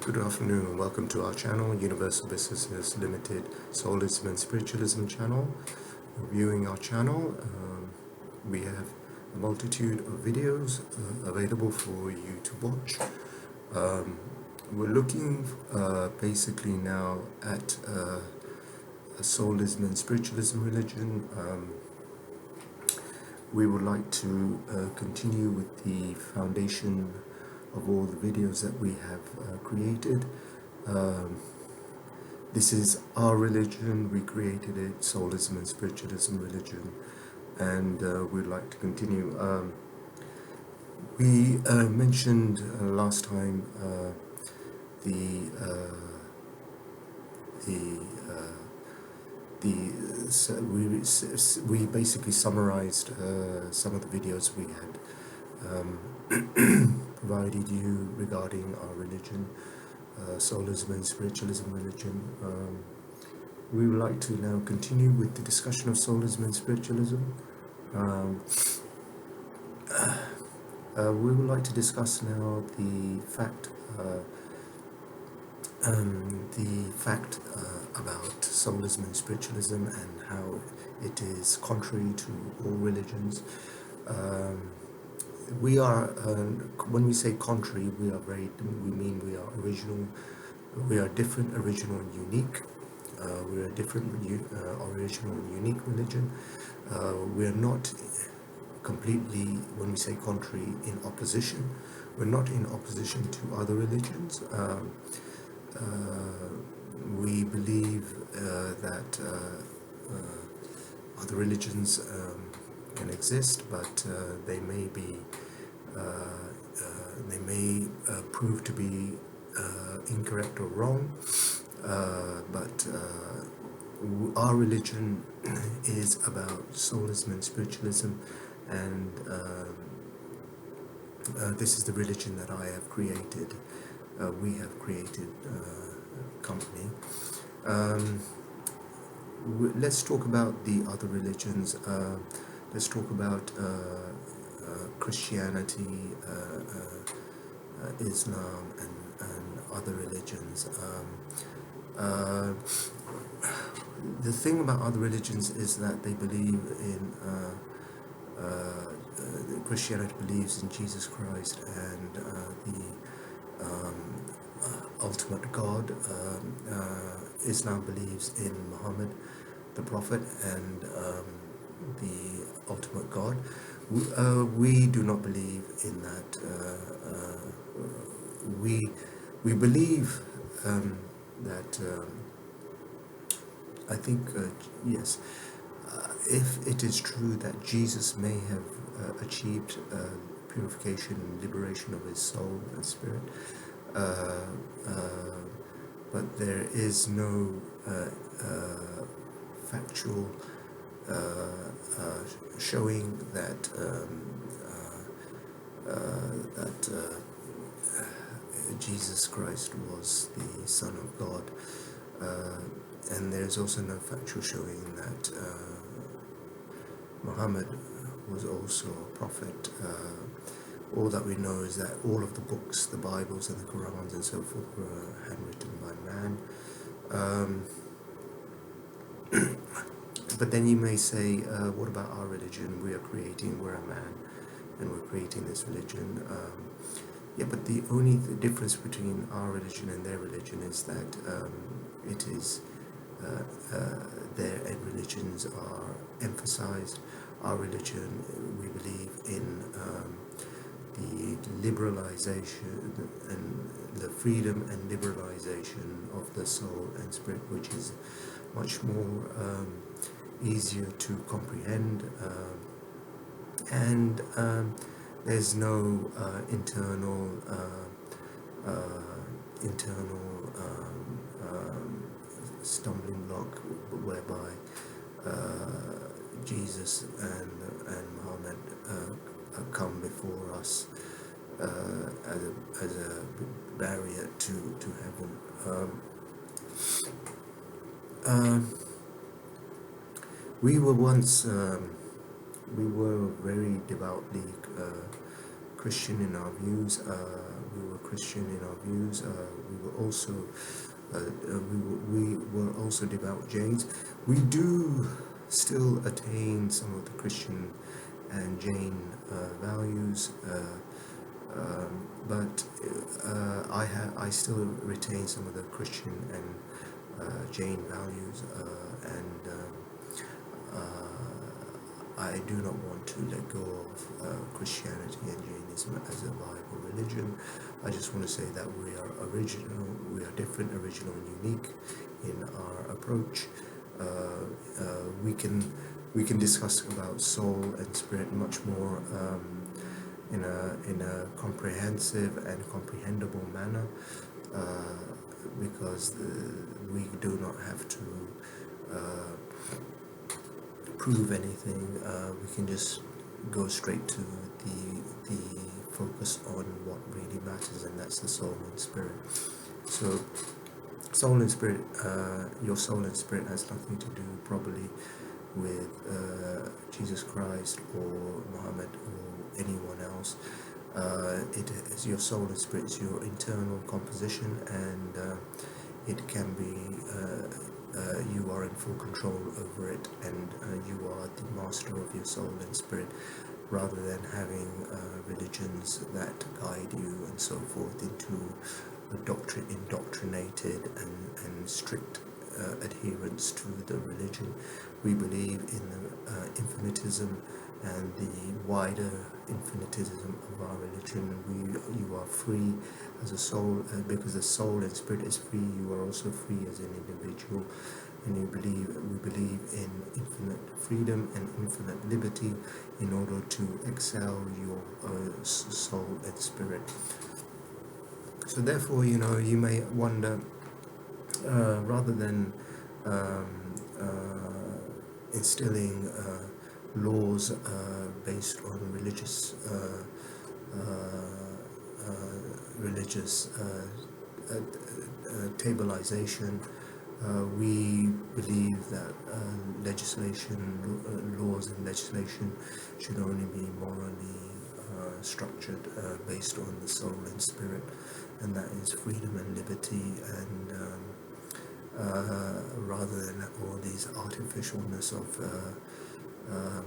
Good afternoon and welcome to our channel, Universal Businesses Limited Soulism and Spiritualism channel. Viewing our channel, we have a multitude of videos available for you to watch. We're looking basically now at a Soulism and Spiritualism religion. We would like to continue with the foundation of all the videos that we have created. This is our religion, we created it, Soulism and Spiritualism religion, and we'd like to continue. We mentioned last time the we basically summarized some of the videos we had provided you regarding our religion, Soulism and Spiritualism religion. We would like to now continue with the discussion of Soulism and Spiritualism. We would like to discuss now the fact about Soulism and Spiritualism and how it is contrary to all religions. We are, when we say contrary, we mean we are original, we are different, original and unique. We are a different, original and unique religion. We are not completely, when we say contrary, in opposition. We're not in opposition to other religions. We believe that other religions can exist, but they may be prove to be incorrect or wrong. But our religion is about Soulism and Spiritualism, and this is the religion that I have created. We have created company. Let's talk about the other religions. Let's talk about Christianity, Islam, and other religions. The thing about other religions is that they believe in Christianity believes in Jesus Christ and the ultimate God. Islam believes in Muhammad, the Prophet, and the ultimate God. We do not believe in that. We believe that I think yes, if it is true that Jesus may have achieved purification and liberation of his soul and spirit, but there is no factual showing that Jesus Christ was the Son of God, and there's also no factual showing that Muhammad was also a prophet. All that we know is that all of the books, the Bibles and the Qurans and so forth, were handwritten by man. But then you may say, what about our religion? We're a man, and we're creating this religion. Yeah, but the only difference between our religion and their religion is that it is their religions are emphasized. Our religion, we believe in the liberalization and the freedom and liberalization of the soul and spirit, which is much more easier to comprehend, and there's no internal stumbling block whereby Jesus and Muhammad come before us as a barrier to heaven. We were once we were very devoutly Christian in our views. We we were Christian in our views. We were also we were also devout Jains. We do still attain some of the Christian and Jain values, but I still retain some of the Christian and Jain values, and I do not want to let go of Christianity and Jainism as a viable religion. I just want to say that we are original, we are different, original, and unique in our approach. We can discuss about soul and spirit much more in a comprehensive and comprehensible manner, because we do not have to prove anything. We can just go straight to the focus on what really matters, and that's the soul and spirit. So soul and spirit, your soul and spirit has nothing to do probably with Jesus Christ or Muhammad or anyone else. It is your soul and spirit, is your internal composition, and it can be you are in full control over it, and you are the master of your soul and spirit, rather than having religions that guide you and so forth into a indoctrinated and strict adherence to the religion. We believe in the infinitism and the wider infinitism of our religion. You are free as a soul, because the soul and spirit is free. You are also free as an individual, and we believe in infinite freedom and infinite liberty in order to excel your soul and spirit. So therefore, you may wonder, rather than instilling laws based on religious tableization, we believe that laws and legislation should only be morally structured based on the soul and spirit, and that is freedom and liberty, and rather than all these artificialness of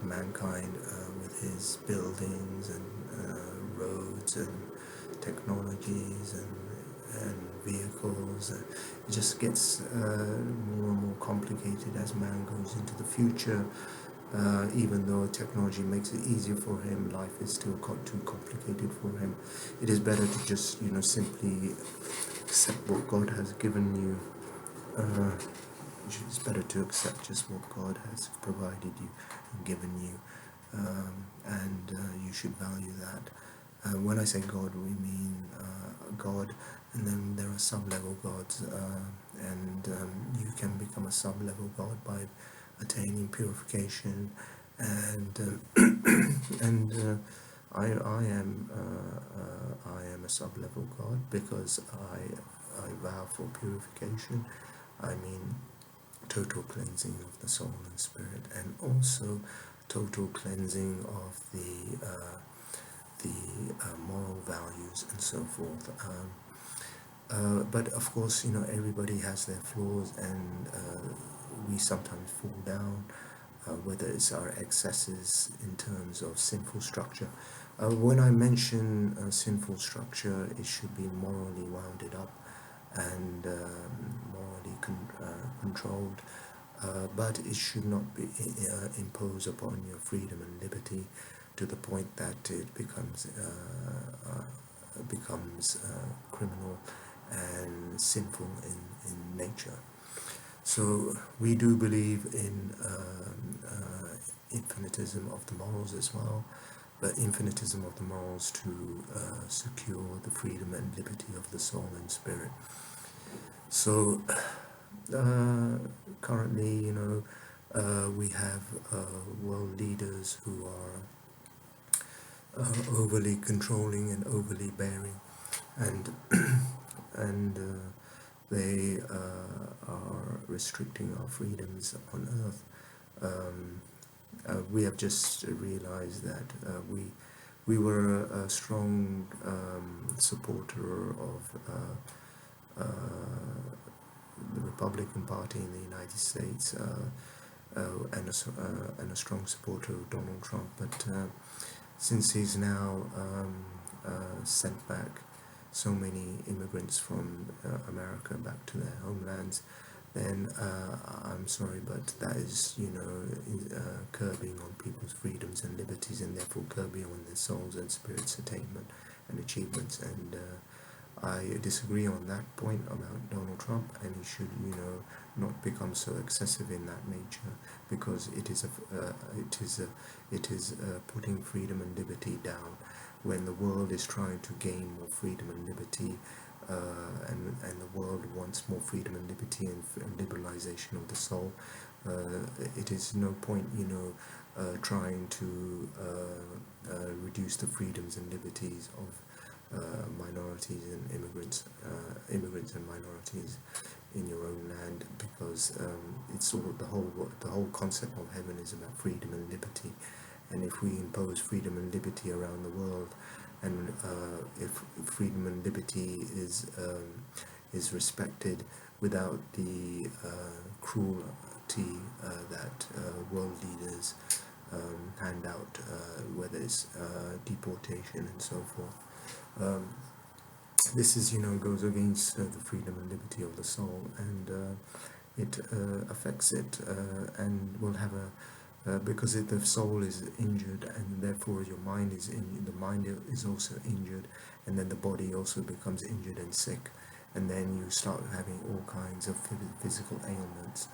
mankind with his buildings and roads and technologies and vehicles. It just gets more and more complicated as man goes into the future. Even though technology makes it easier for him, life is still too complicated for him. It is better to just simply accept what God has given you. It's better to accept just what God has provided you and given you, and you should value that. When I say God, we mean God, and then there are sub-level gods, and you can become a sub-level God by attaining purification, and I am a sub-level God because I vow for purification. I mean total cleansing of the soul and spirit, and also total cleansing of the moral values and so forth. But of course, everybody has their flaws, and we sometimes fall down, whether it's our excesses in terms of sinful structure. When I mention sinful structure, it should be morally wounded up and morally controlled, but it should not be imposed upon your freedom and liberty to the point that it becomes criminal and sinful in nature. So we do believe in infinitism of the morals as well, but infinitism of the morals to secure the freedom and liberty of the soul and spirit. So currently, we have world leaders who are overly controlling and overly bearing, and they are restricting our freedoms on earth. We have just realized that We were a strong supporter of the Republican Party in the United States, and a strong supporter of Donald Trump. But since he's now sent back so many immigrants from America back to their homelands, then I'm sorry, but that is, curbing on people's freedoms and liberties, and therefore curbing on their souls and spirits' attainment and achievements. And I disagree on that point about Donald Trump, and he should, not become so excessive in that nature, because it is putting freedom and liberty down when the world is trying to gain more freedom and liberty, and the world wants more freedom and liberty and liberalization of the soul. It is no point, trying to reduce the freedoms and liberties of minorities and immigrants and minorities in your own land, because it's all the whole concept of heaven is about freedom and liberty. And if we impose freedom and liberty around the world, and if freedom and liberty is respected without the cruelty that world leaders hand out, whether it's deportation and so forth, this is, goes against the freedom and liberty of the soul, and it affects it, and will have because if the soul is injured, and therefore your mind is injured, the mind is also injured, and then the body also becomes injured and sick, and then you start having all kinds of physical ailments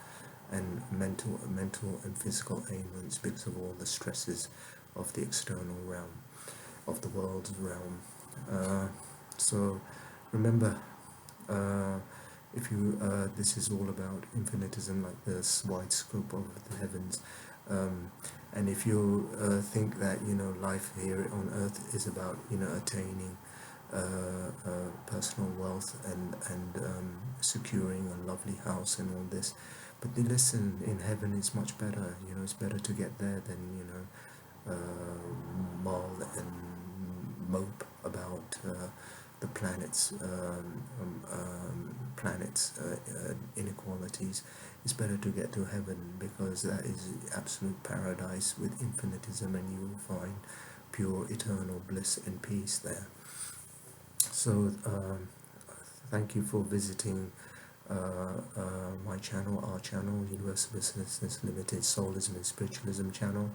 and mental and physical ailments, because of all the stresses of the external realm, of the world's realm. So remember, if you this is all about infinitism, like this wide scope of the heavens, and if you think that life here on earth is about attaining personal wealth and securing a lovely house and all this, but listen, in heaven is much better. It's better to get there than mull and mope about the planets inequalities. It's better to get to heaven, because that is absolute paradise with infinitism, and you will find pure eternal bliss and peace there. So thank you for visiting my channel, our channel, Universal Business Limited Soulism and Spiritualism channel.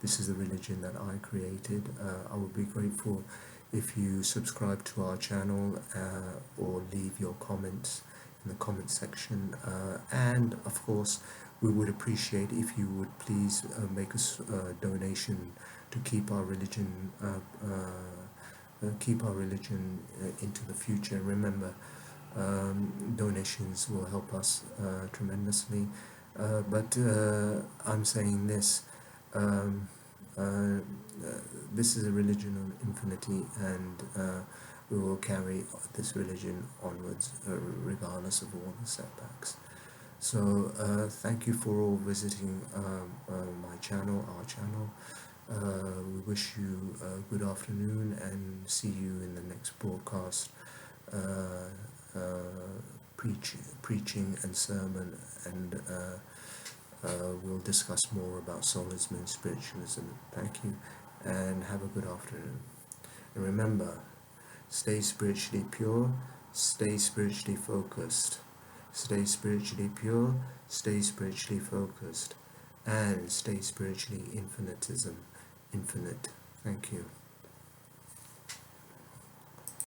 This is the religion that I created. I would be grateful if you subscribe to our channel, or leave your comments in the comment section, and of course we would appreciate if you would please make a donation to keep our religion into the future. Remember, donations will help us tremendously, but I'm saying this, this is a religion of infinity, and we will carry this religion onwards, regardless of all the setbacks. So thank you for all visiting my channel, our channel. We wish you a good afternoon, and see you in the next broadcast, preaching and sermon, and we'll discuss more about Soulism and Spiritualism. Thank you, and have a good afternoon. And remember, stay spiritually pure, stay spiritually focused, stay spiritually pure, stay spiritually focused, and stay spiritually infinite. Thank you.